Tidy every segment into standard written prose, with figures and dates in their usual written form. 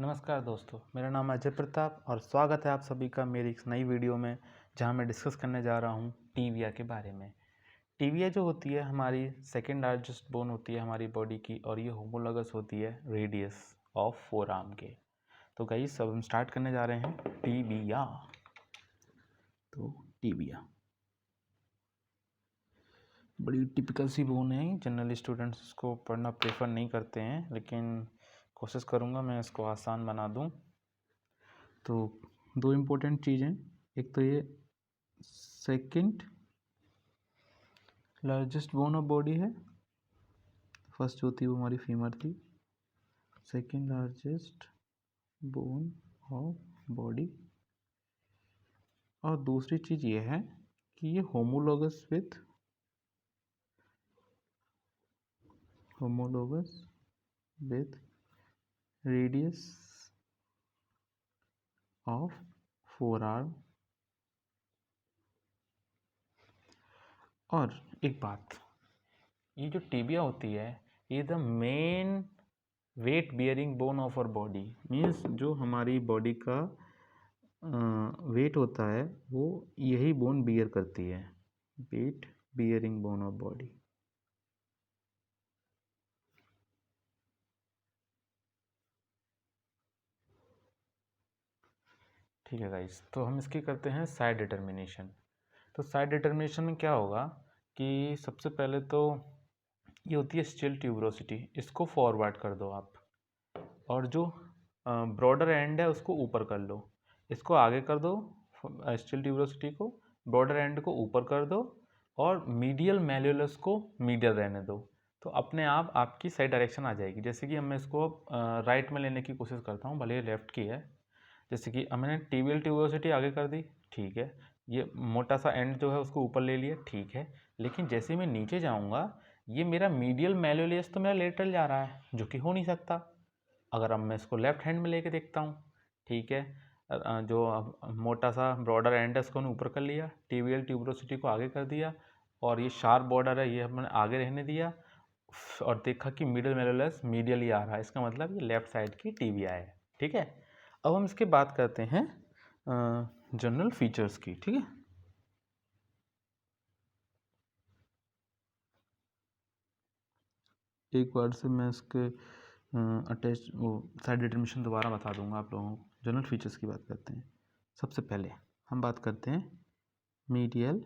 नमस्कार दोस्तों, मेरा नाम अजय प्रताप और स्वागत है आप सभी का मेरी एक नई वीडियो में, जहां मैं डिस्कस करने जा रहा हूं टिबिया के बारे में। टिबिया जो होती है हमारी सेकेंड लार्जेस्ट बोन होती है हमारी बॉडी की, और ये होमोलॉगस होती है रेडियस ऑफ फोर आर्म के। तो गाइस सब हम स्टार्ट करने जा रहे हैं टिबिया। तो टिबिया बड़ी टिपिकल सी बोन है, जनरली स्टूडेंट्स इसको पढ़ना प्रेफर नहीं करते हैं, लेकिन कोशिश करूँगा मैं इसको आसान बना दूँ। तो दो इम्पोर्टेंट चीज़ें, एक तो ये second largest bone of body है। फर्स्ट जो थी वो हमारी फीमर थी, second largest bone of body. और दूसरी चीज़ ये है कि ये homologous with radius of forearm. और एक बात, ये जो टिबिया होती है ये the main weight bearing bone of our body, means जो हमारी बॉडी का वेट होता है वो यही बोन बियर करती है, weight bearing bone of body. ठीक है गाइस, तो हम इसकी करते हैं साइड डिटर्मिनेशन। तो साइड डिटर्मिनेशन में क्या होगा कि सबसे पहले तो ये होती है स्टिल ट्यूबरोसिटी, इसको फॉरवर्ड कर दो आप, और जो ब्रॉडर एंड है उसको ऊपर कर लो। इसको आगे कर दो, स्टिल ट्यूबरोसिटी को, ब्रॉडर एंड को ऊपर कर दो, और मीडियल मैल्यूलस को मीडियल रहने दो। तो अपने आप आपकी सही डायरेक्शन आ जाएगी। जैसे कि मैं इसको राइट में लेने की कोशिश करता हूँ, भले ये लेफ्ट की है। जैसे कि मैंने टिबियल ट्यूबरोसिटी आगे कर दी, ठीक है, ये मोटा सा एंड जो है उसको ऊपर ले लिया, ठीक है। लेकिन जैसे मैं नीचे जाऊँगा, ये मेरा मीडियल मैल्यूलस तो मेरा लेटरल जा रहा है, जो कि हो नहीं सकता। अगर अब मैं इसको लेफ्ट हैंड में लेके देखता हूँ, ठीक है, जो मोटा सा ब्रॉडर एंड है उसको ऊपर कर लिया, टिबियल ट्यूबरोसिटी को आगे कर दिया, और ये शार्प बॉर्डर है ये हमने आगे रहने दिया, और देखा कि मिडिल मैल्यूलस मीडियल ही आ रहा है, इसका मतलब ये लेफ्ट साइड की टिबिया है। ठीक है, अब हम इसके बात करते हैं जनरल फीचर्स की। ठीक है, एक बार से मैं इसके अटैच वो साइड डिटर्मिनेशन दोबारा बता दूंगा आप लोगों को। जनरल फीचर्स की बात करते हैं। सबसे पहले हम बात करते हैं मीडियल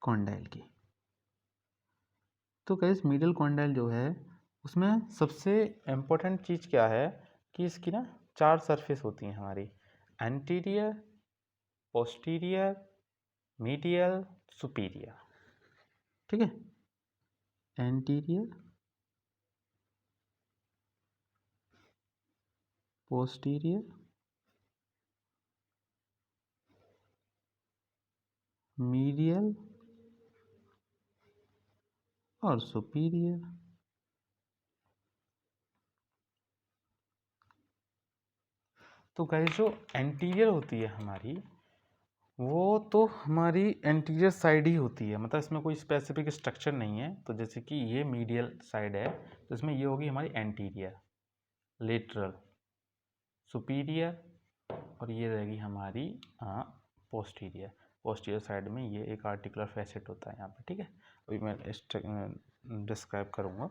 कॉन्डाइल की। तो गाइस मीडियल कॉन्डाइल जो है उसमें सबसे इम्पोर्टेंट चीज़ क्या है कि इसकी ना चार सरफेस होती हैं हमारी, एंटीरियर, पोस्टीरियर, मीडियल, सुपीरियर। ठीक है, एंटीरियर, पोस्टीरियर, मीडियल और सुपीरियर। तो गाइस जो एंटीरियर होती है हमारी, वो तो हमारी एंटीरियर साइड ही होती है, मतलब इसमें कोई स्पेसिफिक स्ट्रक्चर नहीं है। तो जैसे कि ये मीडियल साइड है तो इसमें ये होगी हमारी एंटीरियर, लेटरल, सुपीरियर, और ये रहेगी हमारी पोस्टीरियर। पोस्टीरियर साइड में ये एक आर्टिकुलर फैसेट होता है यहाँ पे। ठीक है, अभी मैं डिस्क्राइब करूँगा।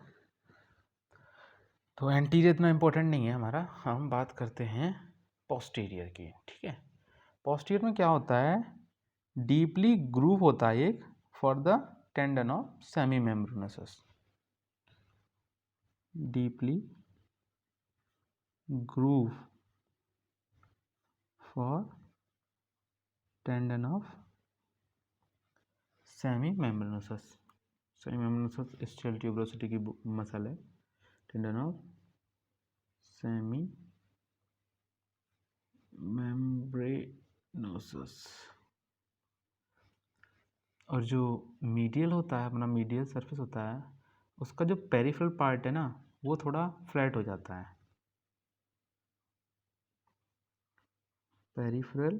तो एंटीरियर इतना इम्पोर्टेंट नहीं है हमारा, हम बात करते हैं पोस्टीरियर की। ठीक है, पोस्टीरियर में क्या होता है, डीपली ग्रूव होता है एक for the tendon of semi membranes, deeply groove for tendon of semi membranes. Semi membranes still tuberosity की मसल है, टेंडन ऑफ सेमी मेम्ब्रेनोसस। और जो मीडियल होता है अपना, मीडियल सरफेस होता है, उसका जो पेरिफेरल पार्ट है ना वो थोड़ा फ्लैट हो जाता है, peripheral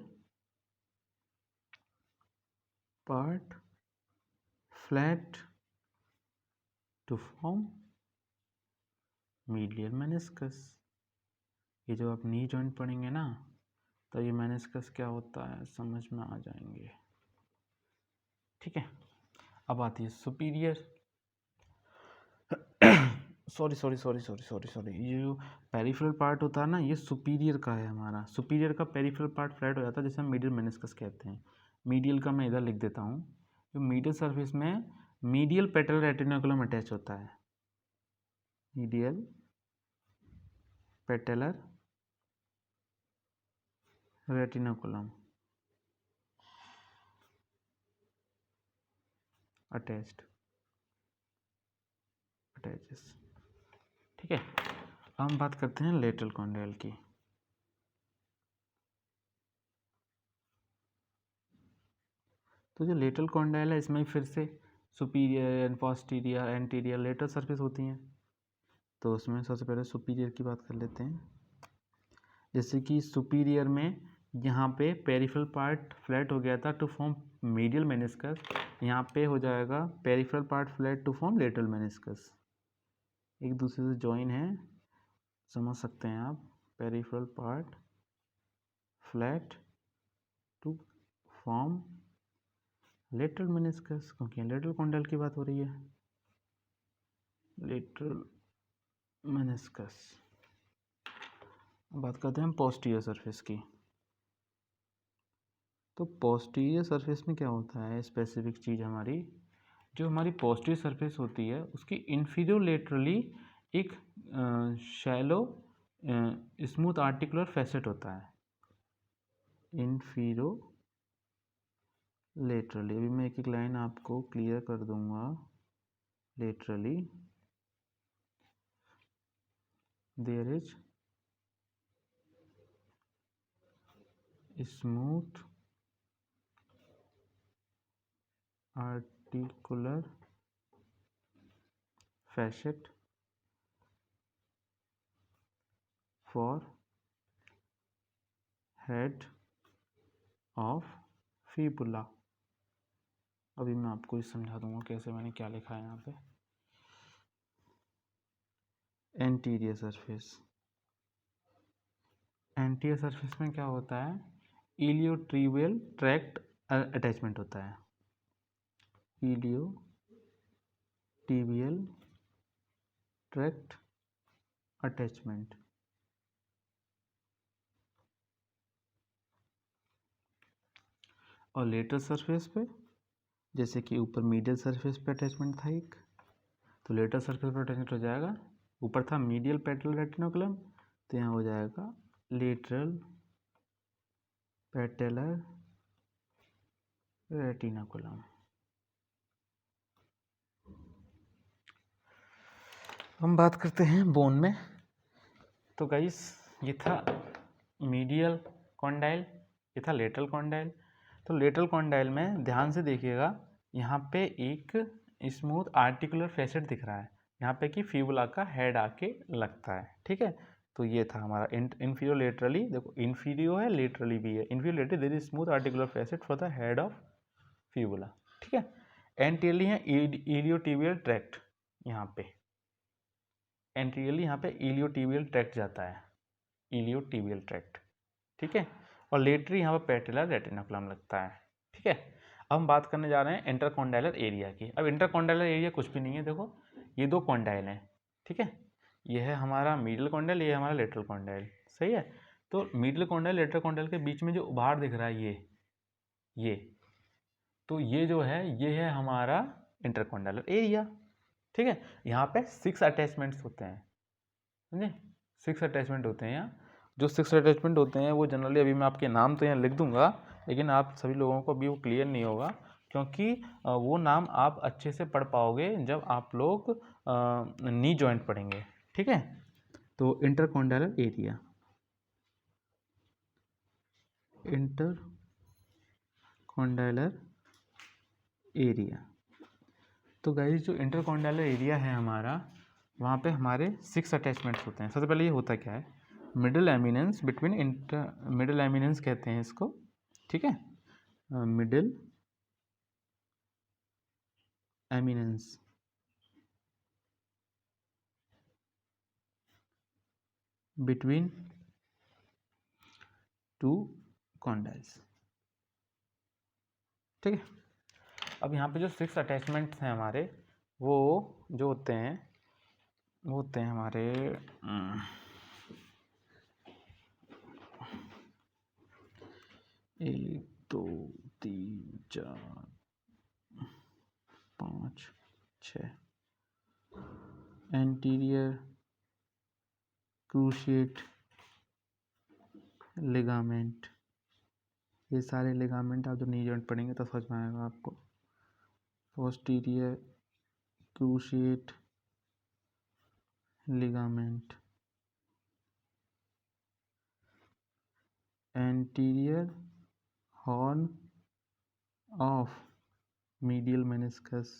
part flat to form medial meniscus. ये जब आप नी जॉइंट पढ़ेंगे ना तो ये मेनिस्कस क्या होता है समझ में आ जाएंगे। ठीक है, अब आती है सुपीरियर सॉरी, ये जो पेरिफेरल पार्ट होता है ना, ये सुपीरियर का है हमारा। सुपीरियर का पेरिफेरल पार्ट फ्लैट हो जाता है, जैसे हम मीडियल मेनिस्कस कहते हैं। मीडियल का मैं इधर लिख देता हूँ, जो मीडियल सरफेस में मीडियल पेटल रेटिनोकुलम अटैच होता है। Medial patellar retinaculum attached attaches. ठीक है, अब हम बात करते हैं लेटरल कॉन्डाइल की। तो जो लेटरल कॉन्डाइल है इसमें फिर से superior and posterior anterior lateral surface होती हैं। तो उसमें सबसे पहले सुपीरियर की बात कर लेते हैं। जैसे कि सुपीरियर में यहाँ पे पेरिफेरल पार्ट फ्लैट हो गया था टू फॉर्म मीडियल मेनिस्कस, यहाँ पे हो जाएगा peripheral part flat to form lateral meniscus. एक दूसरे से जॉइन है, समझ सकते हैं आप। Peripheral part flat to form lateral meniscus, क्योंकि लेटरल कॉन्डाइल की बात हो रही है। Lateral meniscus. बात करते हैं हम पोस्टीरियर सरफेस की। तो पोस्टीरियर सरफेस में क्या होता है स्पेसिफिक चीज़ हमारी, जो हमारी पोस्टीरियर सरफेस होती है उसकी इंफीरियर लेटरली एक शैलो स्मूथ आर्टिकुलर फैसेट होता है। इंफीरो लेटरली, अभी मैं एक एक लाइन आपको क्लियर कर दूंगा। Laterally there is smooth articular facet for head of fibula. अभी मैं आपको इस समझा दूंगा कैसे, मैंने क्या लिखा है यहाँ पे। एंटीरियर सरफेस, एंटीरियर सरफेस में क्या होता है, इलियोट्रिवियल ट्रैक्ट अटैचमेंट होता है। Iliotibial tract attachment. और लेटरल सरफेस पे जैसे कि ऊपर मीडियल सरफेस पे अटैचमेंट था एक, तो लेटरल सरफेस पर अटैचमेंट हो जाएगा। ऊपर था मीडियल पेटल रेटिनोकुलम, तो यहाँ हो जाएगा लेटरल पेटेलर रेटिनोकुलम। हम बात करते हैं बोन में। तो गाइस ये था मीडियल कॉन्डाइल, ये था लेटरल कॉन्डाइल। तो लेटरल कॉन्डाइल में ध्यान से देखिएगा, यहाँ पे एक स्मूथ आर्टिकुलर फैसेट दिख रहा है, यहाँ पे कि फिबुला का हेड आके लगता है। ठीक है, तो ये था हमारा इंफीरियर लेटरली, देखो इंफीरियर है लेटरली भी है। Inferior laterally there is smooth articular facet for the head of fibula. ठीक है, एंटीरियरली है इलियोटिबियल ट्रैक्ट, यहाँ पे एंटीरियरली यहाँ पे इलियोटिबियल ट्रैक्ट जाता है, इलियोटिबियल ट्रैक्ट। ठीक है, और लेटरी यहाँ पर पेटेलर रेटिनोकुलम लगता है। ठीक है, अब हम बात करने जा रहे हैं इंटरकॉन्डाइलर एरिया की। अब इंटरकॉन्डाइलर एरिया कुछ भी नहीं है, देखो ये दो कॉन्डाइल हैं। ठीक है, ये है हमारा मिडिल कॉन्डाइल, ये है हमारा लेटरल कॉन्डाइल। सही है, तो मिडिल कॉन्डाइल लेटरल कॉन्डाइल के बीच में जो उभार दिख रहा है ये तो ये जो है ये है हमारा इंटरकॉन्डाइलर एरिया। ठीक है, यहाँ पे 6 अटैचमेंट्स होते हैं, समझे, 6 अटैचमेंट होते हैं यहाँ। जो 6 अटैचमेंट होते हैं वो जनरली, अभी मैं आपके नाम तो यहाँ लिख दूंगा, लेकिन आप सभी लोगों को अभी वो क्लियर नहीं होगा, क्योंकि वो नाम आप अच्छे से पढ़ पाओगे जब आप लोग नी जॉइंट पढ़ेंगे। ठीक है, तो इंटरकॉन्डाइलर एरिया, इंटरकॉन्डाइलर एरिया। तो गाइस जो इंटरकॉन्डाइलर एरिया है हमारा, वहाँ पे हमारे 6 अटैचमेंट्स होते हैं। सबसे पहले ये होता क्या है, middle eminence between middle eminence कहते हैं इसको। ठीक है, मिडिल एमिनेंस बिटवीन 2 कॉन्डाइल्स। ठीक है। अब यहाँ पे जो 6 अटैचमेंट्स हैं हमारे, वो जो होते हैं वो होते हैं हमारे 1 2 3 4 5 6 एंटीरियर क्रूशिएट लिगामेंट। ये सारे लिगामेंट आप जब नी जॉइंट पढ़ेंगे तो समझ में आएगा आपको। Posterior cruciate ligament, anterior horn of medial meniscus,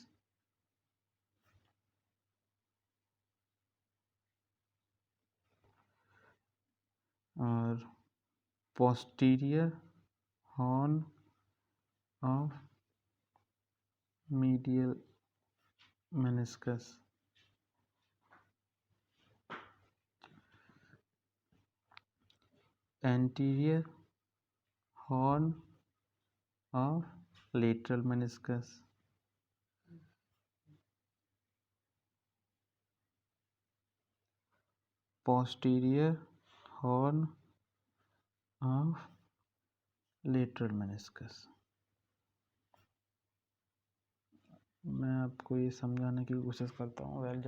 और posterior horn of medial meniscus, anterior horn of lateral meniscus, posterior horn of lateral meniscus। मैं आपको ये समझाने की कोशिश करता हूँ। वेल,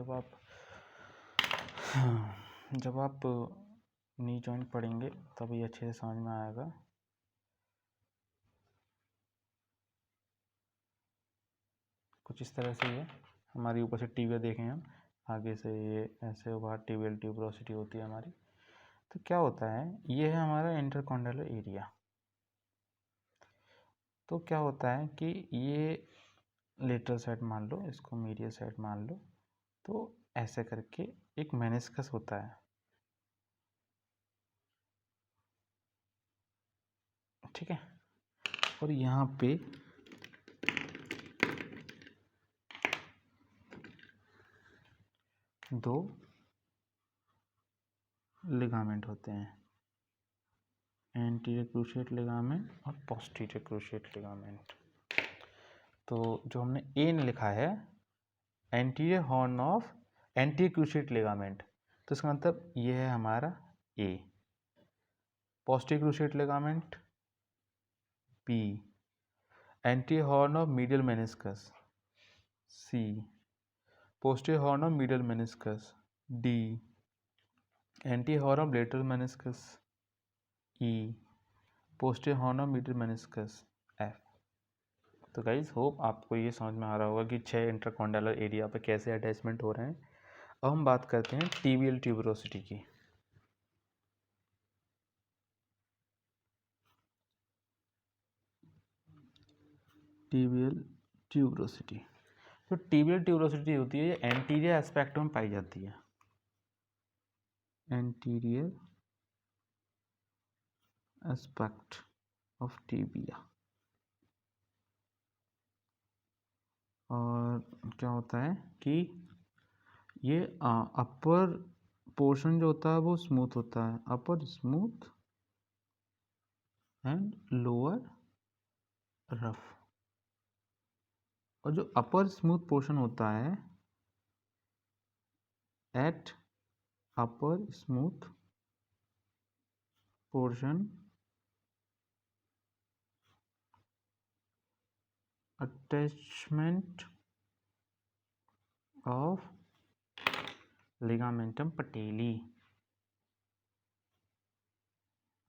जब आप नी जॉइंट पढ़ेंगे तब ये अच्छे से समझ में आएगा। कुछ इस तरह से है हमारी, ऊपर से टीबिया देखें हम, आगे से ये ऐसे बाहर टिबियल ट्यूबरोसिटी होती है हमारी। तो क्या होता है, ये है हमारा इंटरकॉन्डाइलर एरिया। तो क्या होता है कि ये लेटरल साइड मान लो, इसको मीडियल साइड मान लो, तो ऐसे करके एक मेनिस्कस होता है। ठीक है। और यहाँ पे दो लिगामेंट होते हैं, एंटीरियर क्रूशिएट लिगामेंट और पोस्टीरियर क्रूशिएट लिगामेंट। तो जो हमने एन लिखा है, anterior horn of anterior cruciate ligament, तो इसका मतलब ये है हमारा A. Posterior cruciate ligament B, anterior horn of medial meniscus C, posterior horn of medial meniscus D, anterior horn of lateral meniscus E, posterior horn of medial meniscus F. तो guys hope आपको ये समझ में आ रहा होगा कि 6 इंटरकॉन्डाइलर area पे कैसे अटैचमेंट हो रहे हैं। अब हम बात करते हैं टिबियल ट्यूबरोसिटी की। टिबियल ट्यूबरोसिटी, तो टिबियल ट्यूबरोसिटी होती है, ये एंटीरियर एस्पेक्ट में पाई जाती है। Anterior aspect of tibia. और क्या होता है कि ये अपर पोर्शन जो होता है वो स्मूथ होता है, upper smooth and lower rough. और जो अपर स्मूथ पोर्शन होता है, at upper smooth portion attachment of ligamentum patellae,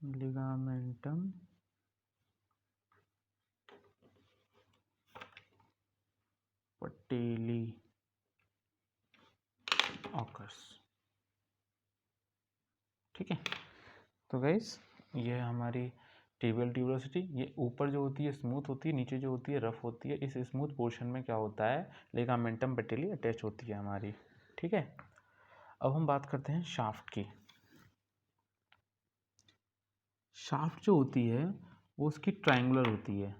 ligamentum patellae occurs. ठीक है। तो गाइस ये है हमारी टिबियल ट्यूबरोसिटी। ये ऊपर जो होती है स्मूथ होती है, नीचे जो होती है रफ होती है। इस स्मूथ पोर्शन में क्या होता है, लिगामेंटम पटेली अटैच होती है हमारी। ठीक है। अब हम बात करते हैं शाफ्ट की। शाफ्ट जो होती है वो उसकी ट्रायंगुलर होती है।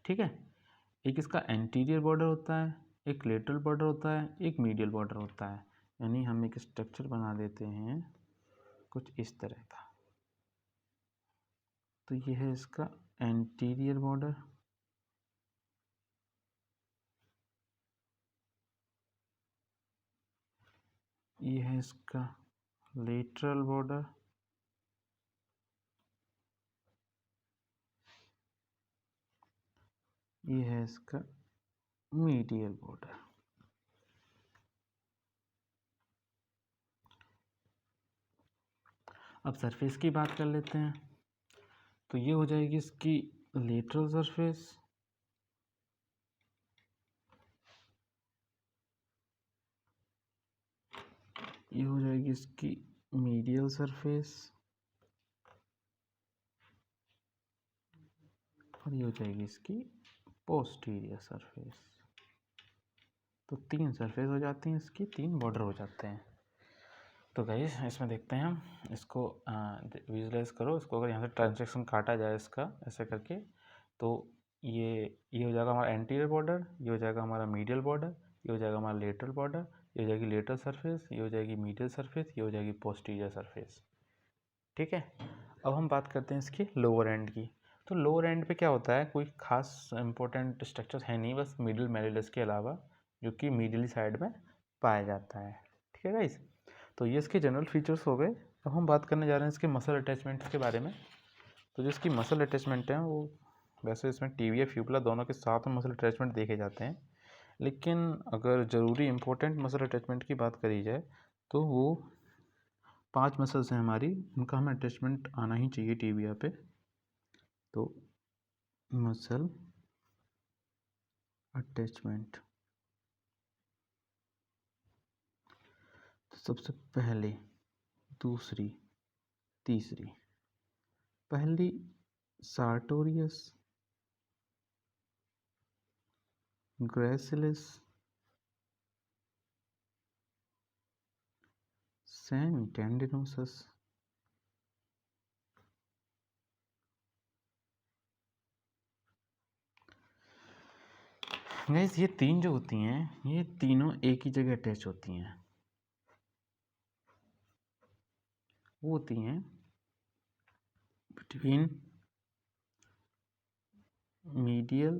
ठीक है। एक इसका एंटीरियर बॉर्डर होता है, एक लेटरल बॉर्डर होता है, एक मीडियल बॉर्डर होता है। यानी हम एक स्ट्रक्चर बना देते हैं कुछ इस तरह का। तो ये है इसका एंटीरियर बॉर्डर, ये है इसका लेटरल बॉर्डर, ये है इसका मीडियल बॉर्डर। अब सरफेस की बात कर लेते हैं। तो ये हो जाएगी इसकी लेटरल सरफेस, ये हो जाएगी इसकी मीडियल सरफेस, और ये हो जाएगी इसकी पोस्टीरियर सरफेस। तो 3 सरफेस हो जाती हैं इसकी, 3 बॉर्डर हो जाते हैं। तो गाइस इसमें देखते हैं हम इसको विजुलाइज करो इसको। अगर यहाँ से ट्रांजैक्शन काटा जाए इसका ऐसे करके, तो ये हो जाएगा हमारा एंटीरियर बॉर्डर, ये हो जाएगा हमारा मीडियल बॉर्डर, ये हो जाएगा हमारा लेटरल बॉर्डर, ये हो जाएगी लेटरल सरफेस, ये हो जाएगी मीडियल सरफेस, ये हो जाएगी पोस्टीरियर सरफेस। ठीक है। अब हम बात करते हैं इसकी लोअर एंड की। तो लोअर एंड पे क्या होता है, कोई खास इंपॉर्टेंट स्ट्रक्चर है नहीं, बस मिडिल मेरिलस के अलावा, जो कि मिडिल साइड में पाया जाता है। ठीक है गाइस। तो ये इसके जनरल फीचर्स हो गए। अब हम बात करने जा रहे हैं इसके मसल अटैचमेंट्स के बारे में। तो जो इसकी मसल अटैचमेंट है वो, वैसे इसमें टीबिया फ्यूबुला दोनों के साथ में मसल अटैचमेंट देखे जाते हैं, लेकिन अगर ज़रूरी इंपॉर्टेंट मसल अटैचमेंट की बात करी जाए तो वो 5 मसल्स हैं हमारी, उनका हमें अटैचमेंट आना ही चाहिए टीबिया पे। तो मसल अटैचमेंट, तो सबसे पहले, दूसरी, तीसरी, पहली सार्टोरियस, ग्रेसिलिस, सेमीटेंडिनोसस, गाइस ये 3 जो होती हैं ये तीनों एक ही जगह अटैच होती हैं, वो होती हैं between medial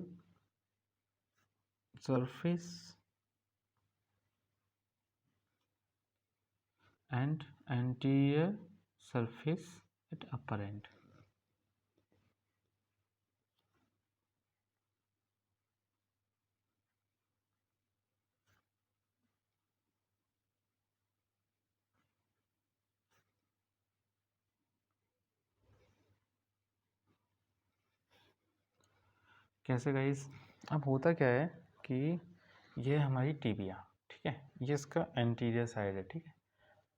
surface and anterior surface at upper end। कैसे गाइस, अब होता क्या है कि ये हमारी टीबिया, ठीक है, ये इसका एंटीरियर साइड है। ठीक है,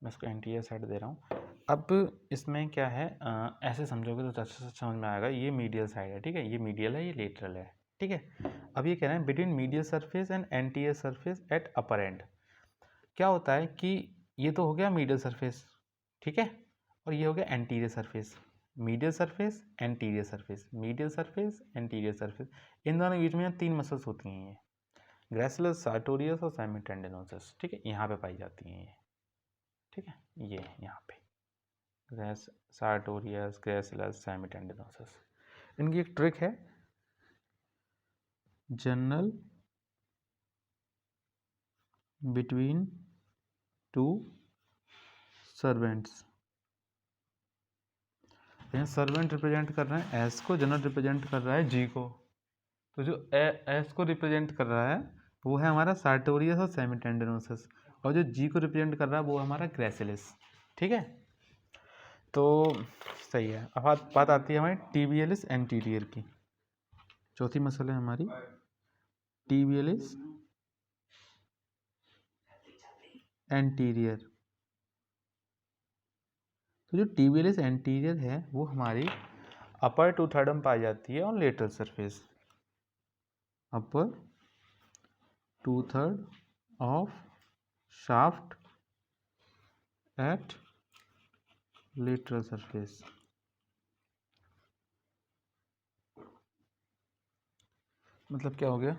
मैं इसको एंटीरियर साइड दे रहा हूँ। अब इसमें क्या है, ऐसे समझोगे तो अच्छे से समझ में आएगा। ये मीडियल साइड है, ठीक है, ये मीडियल है, ये लेटरल है। ठीक है, अब ये कह रहे हैं between medial surface and anterior surface at upper and. क्या होता है कि ये तो हो गया मीडियल सरफेस, ठीक है, और ये हो गया anterior surface. Medial surface, anterior surface, medial surface, anterior surface, इन दोनों के बीच में 3 मसल्स होती हैं ये, ग्रेसिलस, सार्टोरियस और सेमीटेंडिनोसस। ठीक है, यहाँ पे पाई जाती हैं ये। ठीक है, ये यहाँ पे सार्टोरियस, ग्रेसिलस, सेमीटेंडिनोसस। इनकी एक ट्रिक है, journal between 2 servants. Servant represent कर रहे हैं एस को, जनरल रिप्रेजेंट कर रहा है जी को। तो जो एस को रिप्रेजेंट कर रहा है वो है हमारा सार्टोरियस और सेमीटेंडिनोसस, और जो जी को रिप्रेजेंट कर रहा है वो हमारा ग्रेसिलिस। ठीक है, तो सही है। अब बात आती है हमारी टीबियलिस एंटीरियर की। चौथी मसल है हमारी टीबियलिस एंटीरियर। तो जो टीबियलिस एंटीरियर है वो हमारी अपर 2/3 में पाई जाती है और lateral surface, upper 2/3 of shaft at lateral surface. मतलब क्या हो गया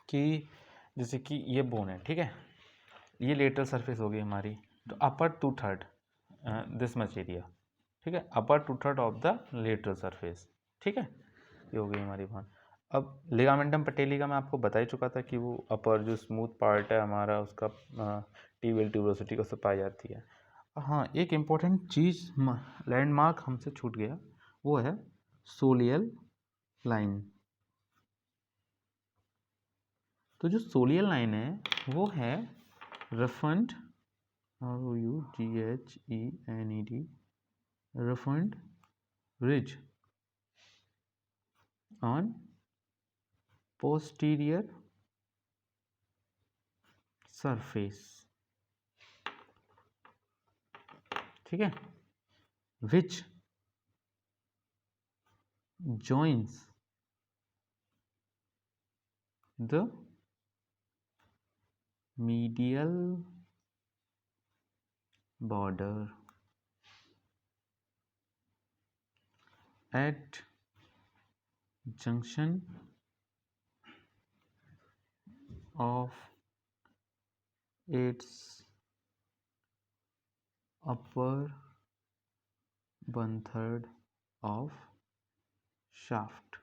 कि जैसे कि ये बोन है, ठीक है, ये लेटरल सरफेस हो गई हमारी, तो अपर 2/3 दिस मच एरिया, ठीक है, अपर 2/3 ऑफ द लेटरल सरफेस। ठीक है, ये हो गई हमारी बात। अब लिगामेंटम पटेली का मैं आपको बता ही चुका था कि वो अपर जो स्मूथ पार्ट है हमारा उसका टिबियल ट्यूबरोसिटी उससे पाई जाती है। हाँ, एक इम्पोर्टेंट चीज़ लैंडमार्क हमसे छूट गया, वो है सोलियल लाइन। तो जो सोलियल लाइन है वो है roughened, ROUGHENED, roughened ridge on posterior surface, ठीक है, which joins the medial border at junction of its upper 1/3 of shaft।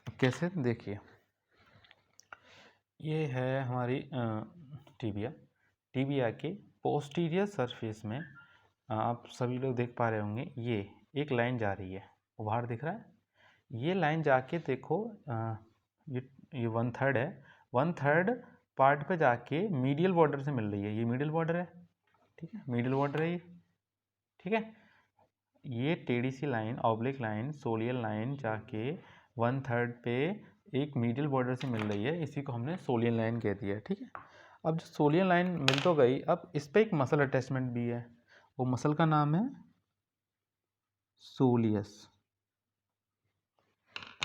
अब कैसे, देखिए ये है हमारी टिबिया। टिबिया के पोस्टीरियर सरफेस में आप सभी लोग देख पा रहे होंगे, ये एक लाइन जा रही है, वो बाहर दिख रहा है। ये लाइन जाके देखो, ये 1/3 है, 1/3 पार्ट पे जाके मीडियल बॉर्डर से मिल रही है। ये मीडियल बॉर्डर है, ठीक है, मीडियल बॉर्डर है ये, ठीक है। ये टेढ़ी सी line, oblique line, soleal line जाके 1/3 पे एक मीडियल बॉर्डर से मिल रही है, इसी को हमने सोलियल लाइन कह दिया, ठीक है। अब जो सोलियल लाइन मिल तो गई, अब इस पर एक मसल अटैचमेंट भी है, वो मसल का नाम है सोलियस।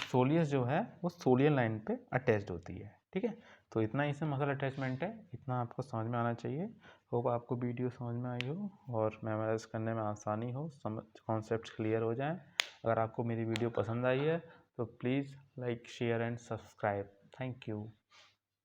सोलियस जो है वो सोलियल लाइन पे अटैच्ड होती है, ठीक है। तो इतना इसमें मसल अटैचमेंट है, इतना आपको समझ में आना चाहिए। होप आपको वीडियो समझ में आई हो और मेमोराइज करने में आसानी हो, समझ कॉन्सेप्ट क्लियर हो जाएं। अगर आपको मेरी वीडियो पसंद आई है तो please like, share and subscribe. Thank you.